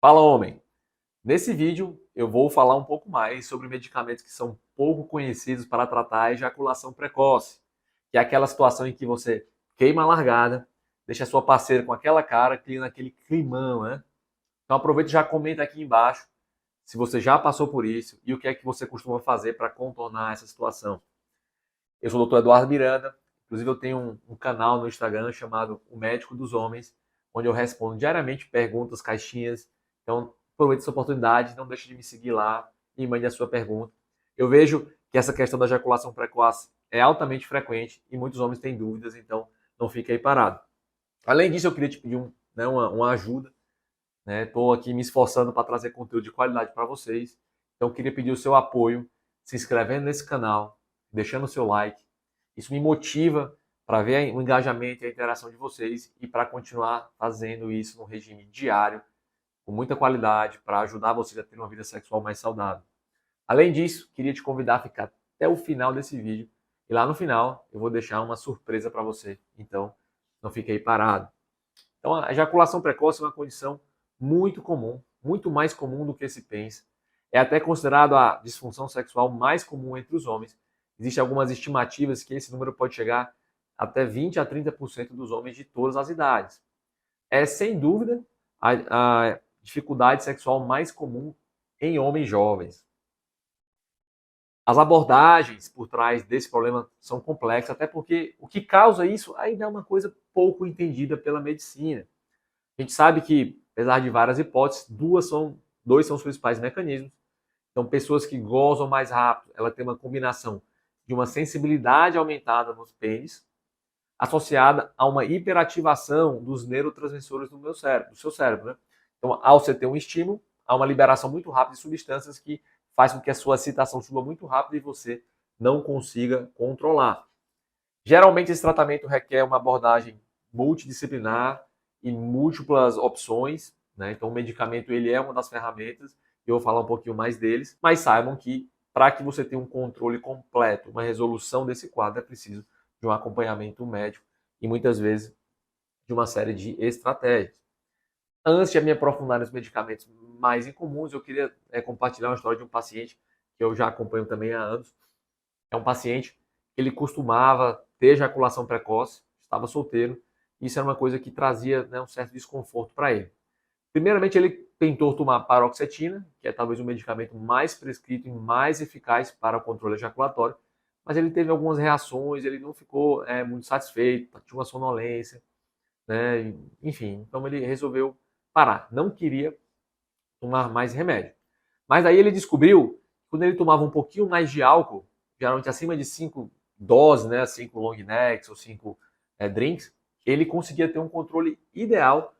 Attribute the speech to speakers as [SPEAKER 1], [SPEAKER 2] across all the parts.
[SPEAKER 1] Fala, homem! Nesse vídeo eu vou falar um pouco mais sobre medicamentos que são pouco conhecidos para tratar a ejaculação precoce, que é aquela situação em que você queima a largada, deixa a sua parceira com aquela cara, cria naquele climão, né? Então aproveita e já comenta aqui embaixo se você já passou por isso e o que é que você costuma fazer para contornar essa situação. Eu sou o Dr. Eduardo Miranda, inclusive eu tenho um canal no Instagram chamado O Médico dos Homens, onde eu respondo diariamente perguntas, caixinhas. Então, aproveite essa oportunidade, não deixe de me seguir lá e mande a sua pergunta. Eu vejo que essa questão da ejaculação precoce é altamente frequente e muitos homens têm dúvidas, então não fique aí parado. Além disso, eu queria te pedir uma ajuda, né? Estou aqui me esforçando para trazer conteúdo de qualidade para vocês, então eu queria pedir o seu apoio, se inscrevendo nesse canal, deixando o seu like. Isso me motiva para ver o engajamento e a interação de vocês e para continuar fazendo isso no regime diário, com muita qualidade, para ajudar vocês a ter uma vida sexual mais saudável. Além disso, queria te convidar a ficar até o final desse vídeo. E lá no final eu vou deixar uma surpresa para você. Então, não fique aí parado. Então, a ejaculação precoce é uma condição muito comum, muito mais comum do que se pensa. É até considerado a disfunção sexual mais comum entre os homens. Existem algumas estimativas que esse número pode chegar até 20 a 30% dos homens de todas as idades. É, sem dúvida, a dificuldade sexual mais comum em homens jovens. As abordagens por trás desse problema são complexas, até porque o que causa isso ainda é uma coisa pouco entendida pela medicina. A gente sabe que, apesar de várias hipóteses, dois são os principais mecanismos. Então, pessoas que gozam mais rápido, ela tem uma combinação de uma sensibilidade aumentada nos pênis, associada a uma hiperativação dos neurotransmissores do seu cérebro. Né? Então, ao você ter um estímulo, há uma liberação muito rápida de substâncias que faz com que a sua excitação suba muito rápido e você não consiga controlar. Geralmente, esse tratamento requer uma abordagem multidisciplinar e múltiplas opções. Né? Então, o medicamento ele é uma das ferramentas, eu vou falar um pouquinho mais deles, mas saibam que para que você tenha um controle completo, uma resolução desse quadro, é preciso de um acompanhamento médico e muitas vezes de uma série de estratégias. Antes de me aprofundar nos medicamentos mais incomuns, eu queria compartilhar uma história de um paciente que eu já acompanho também há anos. É um paciente que ele costumava ter ejaculação precoce, estava solteiro, e isso era uma coisa que trazia, né, um certo desconforto para ele. Primeiramente, ele tentou tomar paroxetina, que é talvez o medicamento mais prescrito e mais eficaz para o controle ejaculatório, mas ele teve algumas reações, ele não ficou muito satisfeito, tinha uma sonolência, né? Enfim, então ele resolveu parar, não queria tomar mais remédio. Mas aí ele descobriu que quando ele tomava um pouquinho mais de álcool, geralmente acima de 5 doses, né, 5 long necks ou 5 drinks, ele conseguia ter um controle ideal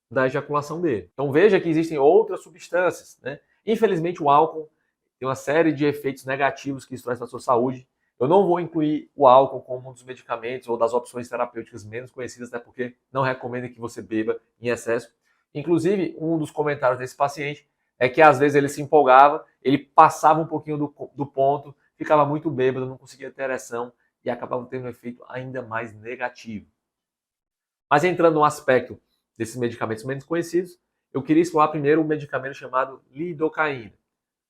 [SPEAKER 1] da ejaculação dele. Então veja que existem outras substâncias. Né? Infelizmente o álcool tem uma série de efeitos negativos que isso traz para a sua saúde. Eu não vou incluir o álcool como um dos medicamentos ou das opções terapêuticas menos conhecidas, até porque não recomendo que você beba em excesso. Inclusive, um dos comentários desse paciente é que às vezes ele se empolgava, ele passava um pouquinho do ponto, ficava muito bêbado, não conseguia ter ereção e acabava tendo um efeito ainda mais negativo. Mas entrando no aspecto desses medicamentos menos conhecidos, eu queria explorar primeiro um medicamento chamado lidocaína.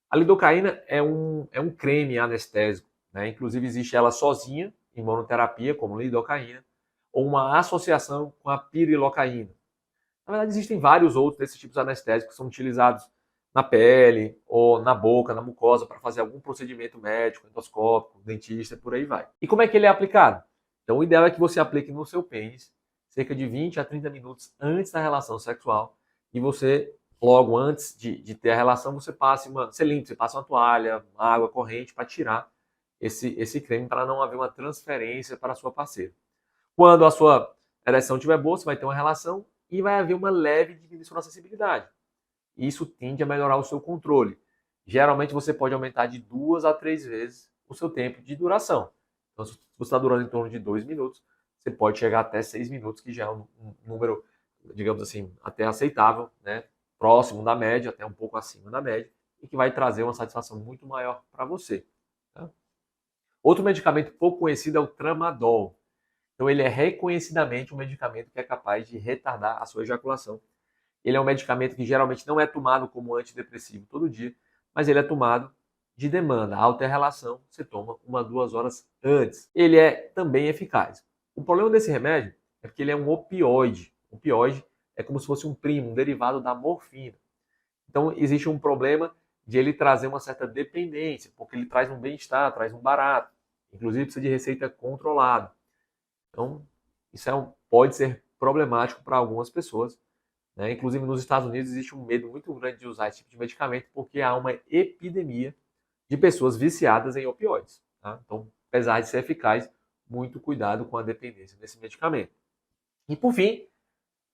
[SPEAKER 1] A lidocaína é um creme anestésico, né? Inclusive existe ela sozinha, em monoterapia, como lidocaína, ou uma associação com a pirilocaína. Na verdade, existem vários outros desses tipos anestésicos que são utilizados na pele ou na boca, na mucosa, para fazer algum procedimento médico, endoscópico, dentista, por aí vai. E como é que ele é aplicado? Então, o ideal é que você aplique no seu pênis cerca de 20 a 30 minutos antes da relação sexual e você, logo antes de ter a relação, você limpa, você passa uma toalha, uma água corrente para tirar esse creme para não haver uma transferência para a sua parceira. Quando a sua ereção estiver boa, você vai ter uma relação e vai haver uma leve diminuição da sensibilidade. Isso tende a melhorar o seu controle. Geralmente você pode aumentar de 2 a 3 vezes o seu tempo de duração. Então, se você está durando em torno de 2 minutos, você pode chegar até 6 minutos, que já é um número, digamos assim, até aceitável, né? Próximo da média, até um pouco acima da média, e que vai trazer uma satisfação muito maior para você. Tá? Outro medicamento pouco conhecido é o tramadol. Então, ele é reconhecidamente um medicamento que é capaz de retardar a sua ejaculação. Ele é um medicamento que geralmente não é tomado como antidepressivo todo dia, mas ele é tomado de demanda. A alter-relação você toma 1 a 2 horas antes. Ele é também eficaz. O problema desse remédio é porque ele é um opioide. Opioide é como se fosse um primo, um derivado da morfina. Então existe um problema de ele trazer uma certa dependência, porque ele traz um bem-estar, traz um barato. Inclusive precisa de receita controlada. Então isso pode ser problemático para algumas pessoas. Né? Inclusive nos Estados Unidos existe um medo muito grande de usar esse tipo de medicamento porque há uma epidemia de pessoas viciadas em opioides. Tá? Então, apesar de ser eficaz, muito cuidado com a dependência desse medicamento. E por fim,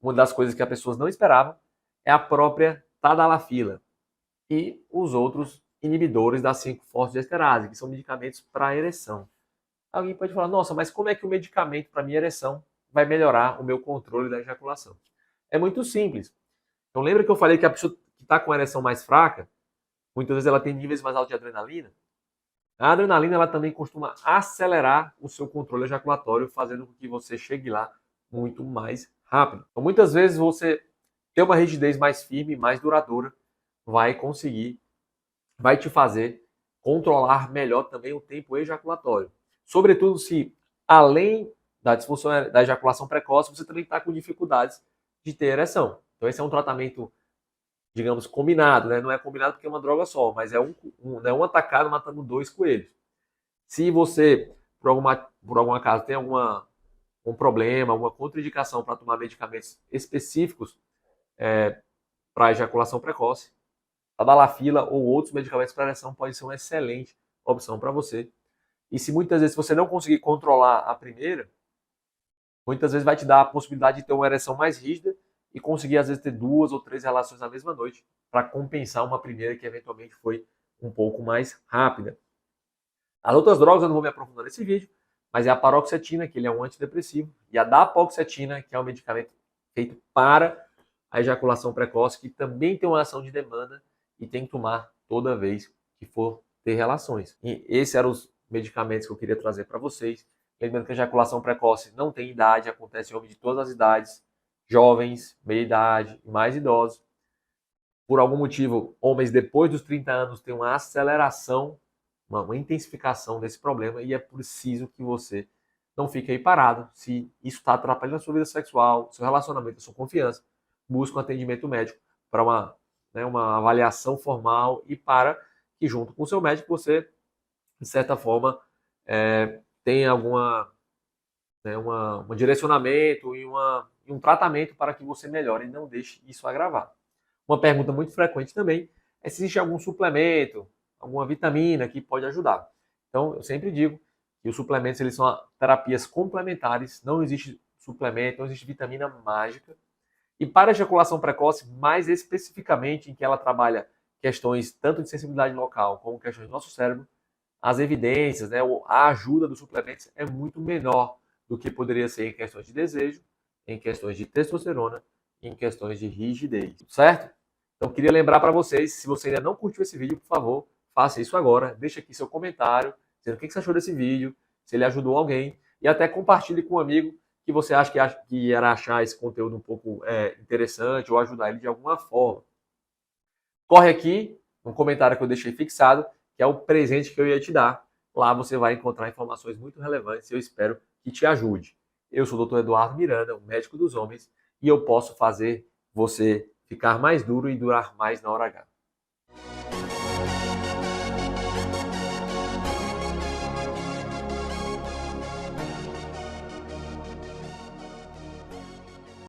[SPEAKER 1] uma das coisas que as pessoas não esperavam é a própria tadalafila e os outros inibidores da 5-fosfodiesterase, que são medicamentos para ereção. Alguém pode falar, nossa, mas como é que o medicamento para minha ereção vai melhorar o meu controle da ejaculação? É muito simples. Então lembra que eu falei que a pessoa que está com a ereção mais fraca, muitas vezes ela tem níveis mais altos de adrenalina? A adrenalina ela também costuma acelerar o seu controle ejaculatório, fazendo com que você chegue lá muito mais rápido. Então muitas vezes você ter uma rigidez mais firme, mais duradoura, vai te fazer controlar melhor também o tempo ejaculatório. Sobretudo se, além da disfunção da ejaculação precoce, você também está com dificuldades de ter ereção. Então esse é um tratamento, digamos, combinado, né? Não é combinado porque é uma droga só, mas é um atacado matando 2 coelhos. Se você, por algum acaso, tem um problema, alguma contraindicação para tomar medicamentos específicos para ejaculação precoce, a tadalafila ou outros medicamentos para ereção pode ser uma excelente opção para você. E se muitas vezes você não conseguir controlar a primeira, muitas vezes vai te dar a possibilidade de ter uma ereção mais rígida e conseguir, às vezes, ter 2 ou 3 relações na mesma noite para compensar uma primeira que eventualmente foi um pouco mais rápida. As outras drogas eu não vou me aprofundar nesse vídeo, mas é a paroxetina, que ele é um antidepressivo, e a dapaoxetina, que é um medicamento feito para a ejaculação precoce, que também tem uma ação de demanda e tem que tomar toda vez que for ter relações. E esses eram os medicamentos que eu queria trazer para vocês. Lembrando que a ejaculação precoce não tem idade, acontece em homens de todas as idades, jovens, meia-idade e mais idosos. Por algum motivo, homens depois dos 30 anos têm uma aceleração, uma intensificação desse problema e é preciso que você não fique aí parado. Se isso está atrapalhando a sua vida sexual, seu relacionamento, a sua confiança, busque um atendimento médico para uma avaliação formal e para que junto com o seu médico você, de certa forma, tenha um direcionamento e um tratamento para que você melhore e não deixe isso agravar. Uma pergunta muito frequente também é se existe algum suplemento, alguma vitamina que pode ajudar. Então, eu sempre digo que os suplementos eles são terapias complementares, não existe suplemento, não existe vitamina mágica. E para a ejaculação precoce, mais especificamente em que ela trabalha questões tanto de sensibilidade local como questões do nosso cérebro, as evidências, a ajuda dos suplementos é muito menor do que poderia ser em questões de desejo, em questões de testosterona e em questões de rigidez, certo? Então, queria lembrar para vocês, se você ainda não curtiu esse vídeo, por favor, faça isso agora, deixe aqui seu comentário, dizendo o que você achou desse vídeo, se ele ajudou alguém, e até compartilhe com um amigo que você acha que irá achar esse conteúdo um pouco interessante ou ajudar ele de alguma forma. Corre aqui no comentário que eu deixei fixado, que é o presente que eu ia te dar. Lá você vai encontrar informações muito relevantes e eu espero que te ajude. Eu sou o Dr. Eduardo Miranda, o médico dos homens, e eu posso fazer você ficar mais duro e durar mais na hora H.